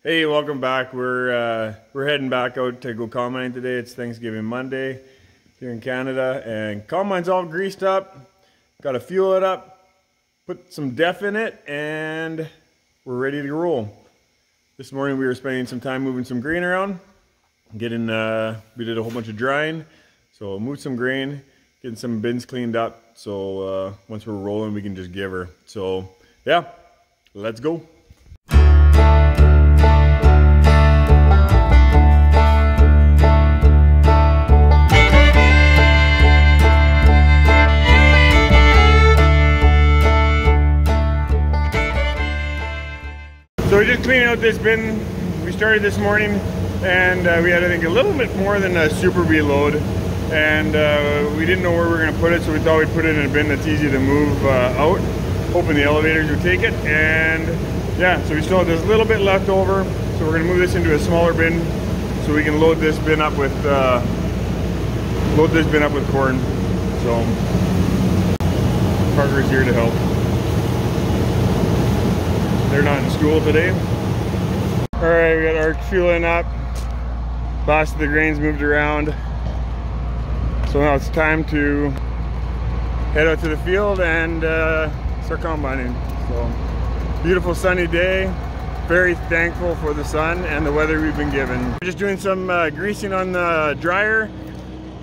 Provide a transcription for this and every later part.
Hey, welcome back. We're heading back out to go combining today. It's Thanksgiving Monday here in Canada, and combine's all greased up. Got to fuel it up, put some def in it, and we're ready to roll. This morning we were spending some time moving some grain around, we did a whole bunch of drying, so moved some grain, getting some bins cleaned up. So once we're rolling, we can just give her. So yeah, let's go. So we're just cleaning out this bin. We started this morning, and we had, I think, a little bit more than a super B load, and we didn't know where we were going to put it, so we thought we'd put it in a bin that's easy to move out, hoping the elevators would take it. And yeah, so we still have this little bit left over, so we're going to move this into a smaller bin so we can load this bin up with corn. So Parker's here to help. They're not in school today. All right, we got our fueling up. Last of the grain's moved around. So now it's time to head out to the field and start combining. So, beautiful sunny day. Very thankful for the sun and the weather we've been given. We're just doing some greasing on the dryer.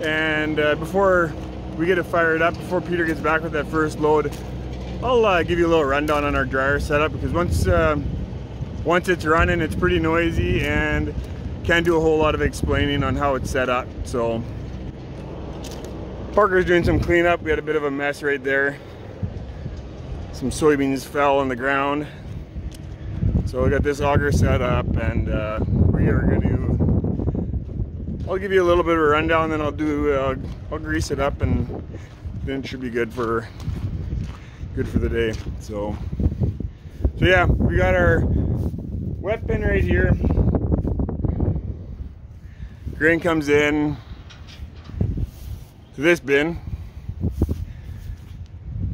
And before we get it fired up, before Peter gets back with that first load, I'll give you a little rundown on our dryer setup, because once it's running, it's pretty noisy and can't do a whole lot of explaining on how it's set up. So Parker's doing some cleanup. We had a bit of a mess right there. Some soybeans fell on the ground. So we got this auger set up, and we are going to, I'll give you a little bit of a rundown, then I'll grease it up, and then it should be good for the day. So yeah, we got our wet bin right here. Grain comes in to this bin,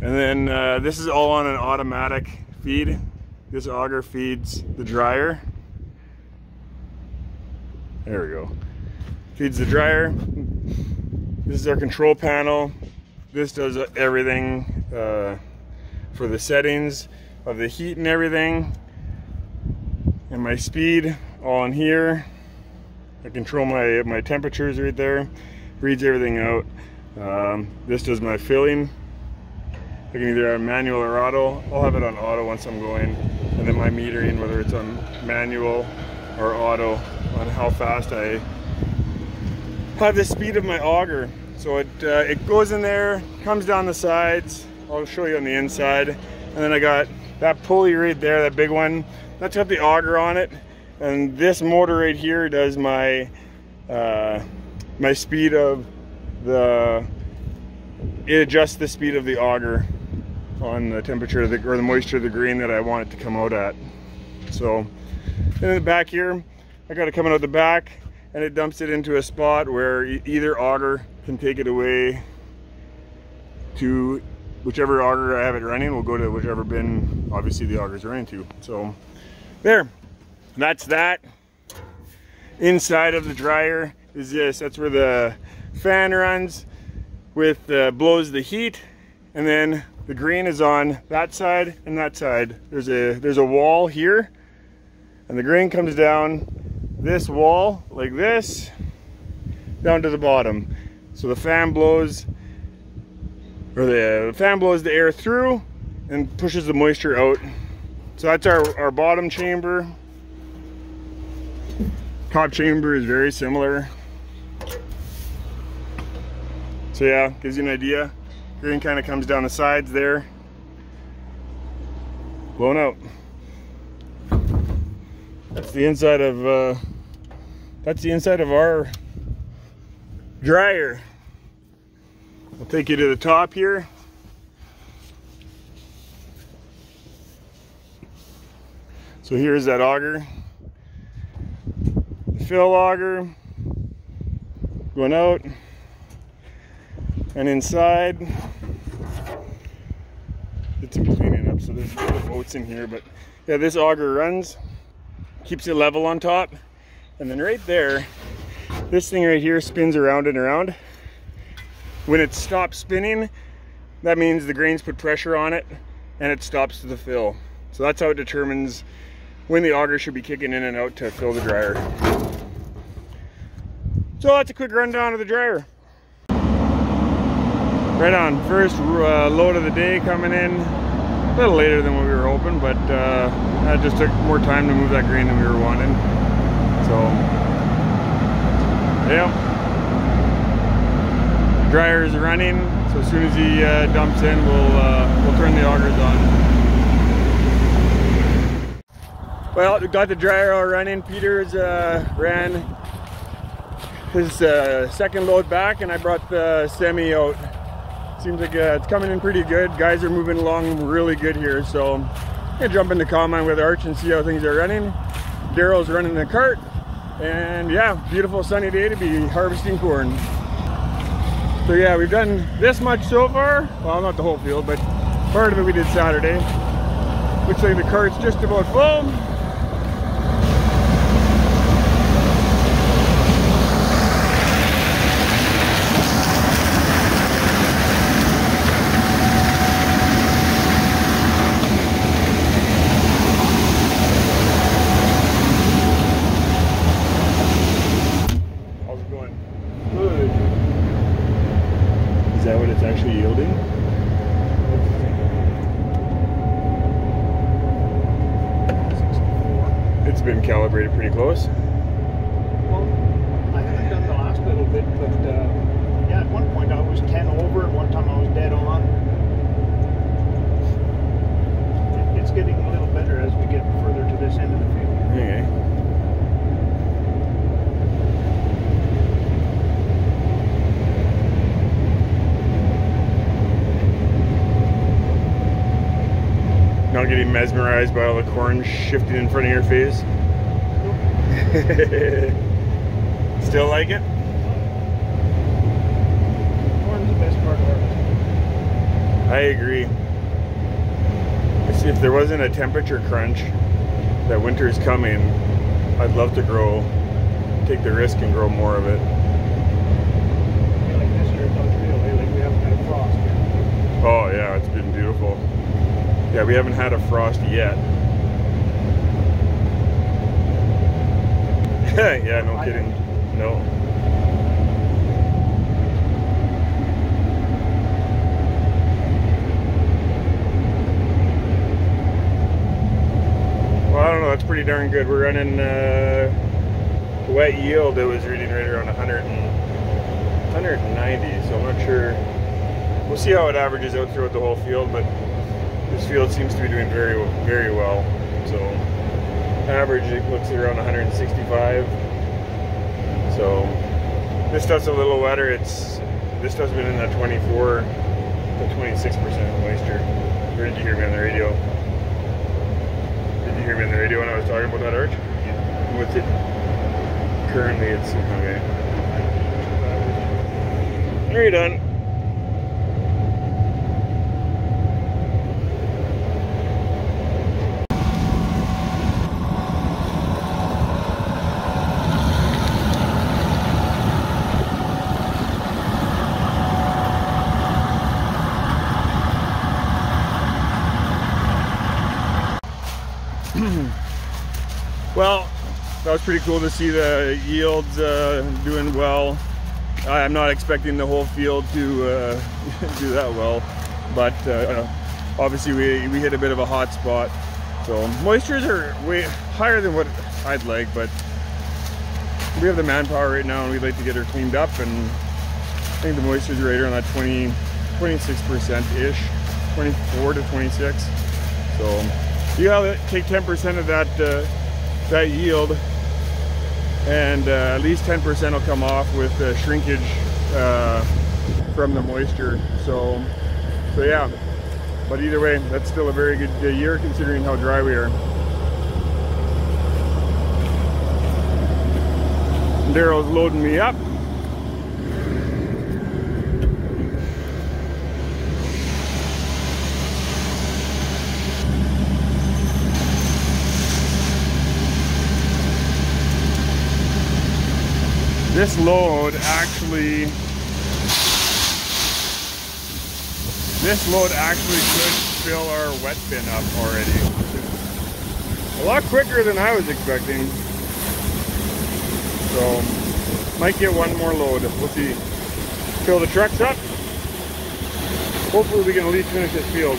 and then this is all on an automatic feed. This auger feeds the dryer. There we go. Feeds the dryer. This is our control panel. This does everything for the settings of the heat and everything, and my speed all in here. I control my temperatures right there, reads everything out. This does my filling. I can either have manual or auto. I'll have it on auto once I'm going, and then my metering, whether it's on manual or auto, on how fast I have the speed of my auger. So it goes in there, comes down the sides. I'll show you on the inside. And then I got that pulley right there, that big one. That's got the auger on it. And this motor right here does my my speed of the, it adjusts the speed of the auger on the temperature of the, or the moisture of the grain that I want it to come out at. So, and in the back here, I got it coming out the back, and it dumps it into a spot where either auger can take it away to whichever auger I have it running. Will go to whichever bin obviously the auger's running to. So there, that's that. Inside of the dryer is this. That's where the fan runs with blows the heat, and then the grain is on that side and that side. There's a wall here, and the grain comes down this wall like this down to the bottom. So the fan blows, or the fan blows the air through and pushes the moisture out. So that's our bottom chamber. Top chamber is very similar. So yeah, gives you an idea. Grain kind of comes down the sides there, blown out. That's the inside of our dryer. I'll take you to the top here. So here's that auger. The fill auger going out, and inside did some cleaning up, so there's a bit of oats in here, but yeah, this auger runs keeps it level on top. And then right there, this thing right here spins around and around. When it stops spinning, that means the grains put pressure on it and it stops the fill. So that's how it determines when the auger should be kicking in and out to fill the dryer. So that's a quick rundown of the dryer. Right on, first load of the day coming in. A little later than what we were hoping, but that just took more time to move that grain than we were wanting. So, yeah. Dryer is running, so as soon as he dumps in, we'll turn the augers on. Well, we got the dryer all running. Peter's ran his second load back, and I brought the semi out. Seems like it's coming in pretty good. Guys are moving along really good here, so I'm gonna jump in the combine with Arch and see how things are running. Daryl's running the cart, and yeah, beautiful sunny day to be harvesting corn. So yeah, we've done this much so far. Well, not the whole field, but part of it we did Saturday. Looks like the cart's just about full. Is that what it's actually yielding? It's been calibrated pretty close. Well, I haven't done the last little bit, but yeah, at one point I was 10 over, and one time I was dead on. It's getting a little better as we get further to this end of the field. Okay. Not getting mesmerized by all the corn shifting in front of your face? Still like it? Corn's the best part of harvesting. I agree. If there wasn't a temperature crunch that winter's coming, I'd love to take the risk and grow more of it. Like this year, it does feel like we haven't had a frost yet. Oh yeah, it's been beautiful. Yeah, we haven't had a frost yet. Yeah, no kidding. No. Well, I don't know, that's pretty darn good. We're running wet yield, it was reading right around 190, so I'm not sure. We'll see how it averages out throughout the whole field, but this field seems to be doing very, very well. So average, it looks at around 165. So this stuff's a little wetter. This stuff's been in that 24 to 26% moisture. Or did you hear me on the radio? Did you hear me on the radio when I was talking about that, Arch? Yeah. What's it? Currently it's, okay. Are you done? Well, that was pretty cool to see the yields doing well. I'm not expecting the whole field to do that well, but obviously we hit a bit of a hot spot. So moistures are way higher than what I'd like, but we have the manpower right now and we'd like to get her cleaned up, and I think the moisture's right around that 26%-ish, 24 to 26. So you gotta take 10% of that yield, and at least 10% will come off with shrinkage from the moisture. So yeah, but either way, that's still a very good year considering how dry we are. Daryl's loading me up. This load actually could fill our wet bin up already. A lot quicker than I was expecting. So, might get one more load. We'll see. Fill the trucks up. Hopefully we can at least finish this field.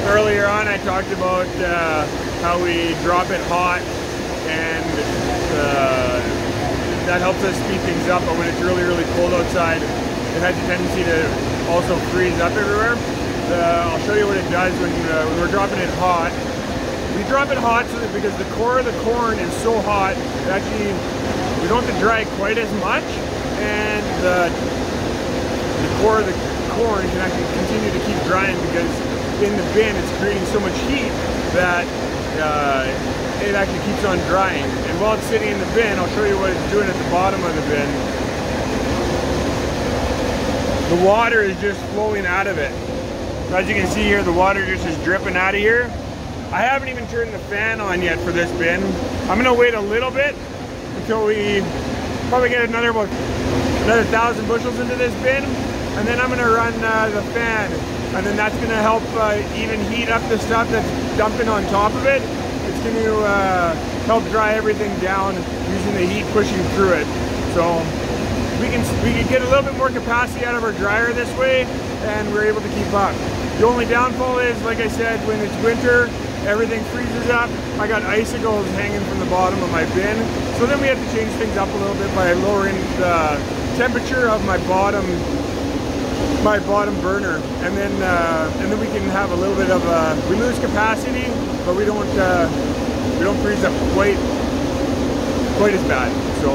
Earlier on I talked about how we drop it hot and that helps us speed things up, but when it's really, really cold outside, it has a tendency to also freeze up everywhere. I'll show you what it does when we're dropping it hot. We drop it hot so that because the core of the corn is so hot, it actually, we don't have to dry it quite as much, and the core of the corn can actually continue to keep drying because in the bin it's creating so much heat that it actually keeps on drying. And while it's sitting in the bin, I'll show you what it's doing at the bottom of the bin. The water is just flowing out of it. As you can see here, the water just is dripping out of here. I haven't even turned the fan on yet for this bin. I'm gonna wait a little bit until we probably get another 1,000 bushels into this bin, and then I'm gonna run the fan, and then that's gonna help even heat up the stuff that's dumping on top of it. It's gonna help dry everything down using the heat pushing through it. So we can get a little bit more capacity out of our dryer this way, and we're able to keep up. The only downfall is, like I said, when it's winter, everything freezes up. I got icicles hanging from the bottom of my bin, so then we have to change things up a little bit by lowering the temperature of my bottom burner, and then we can have a little bit of we lose capacity, but we don't freeze up quite as bad. So,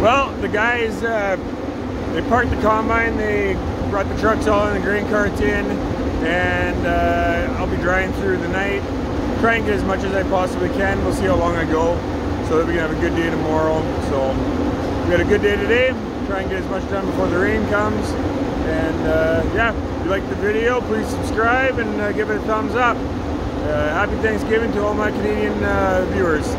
well, the guys they parked the combine, they brought the trucks all in, the grain carts in, and I'll be drying through the night. Try and get as much as I possibly can. We'll see how long I go, so that we can have a good day tomorrow. So we had a good day today. Try and get as much done before the rain comes. And yeah, if you liked the video, please subscribe and give it a thumbs up. Happy Thanksgiving to all my Canadian viewers.